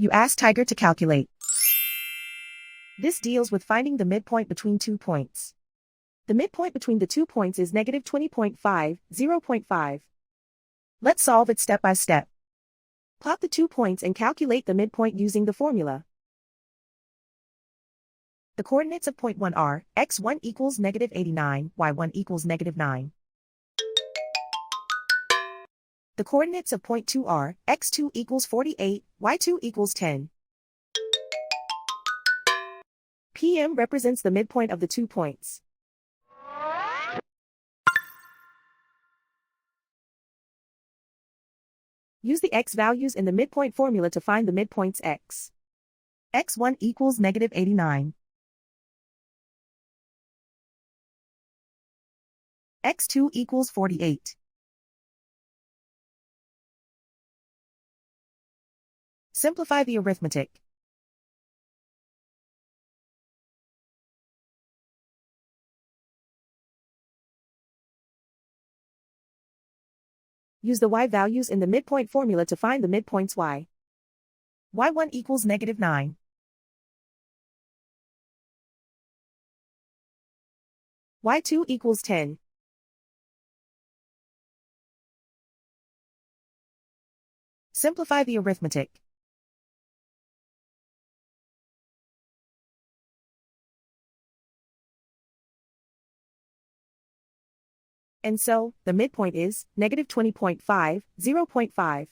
You ask Tiger to calculate. This deals with finding the midpoint between 2 points. The midpoint between the 2 points is negative 20.5, 0.5. Let's solve it step by step. Plot the 2 points and calculate the midpoint using the formula. The coordinates of point 1 are, x1 equals negative 89, y1 equals negative 9. The coordinates of point 2 are, x2 equals 48, y2 equals 10. PM represents the midpoint of the 2 points. Use the x values in the midpoint formula to find the midpoints x. x1 equals negative 89. x2 equals 48. Simplify the arithmetic. Use the y values in the midpoint formula to find the midpoints y. y1 equals negative 9. y2 equals 10. Simplify the arithmetic. And so, the midpoint is negative 20.5, 0.5.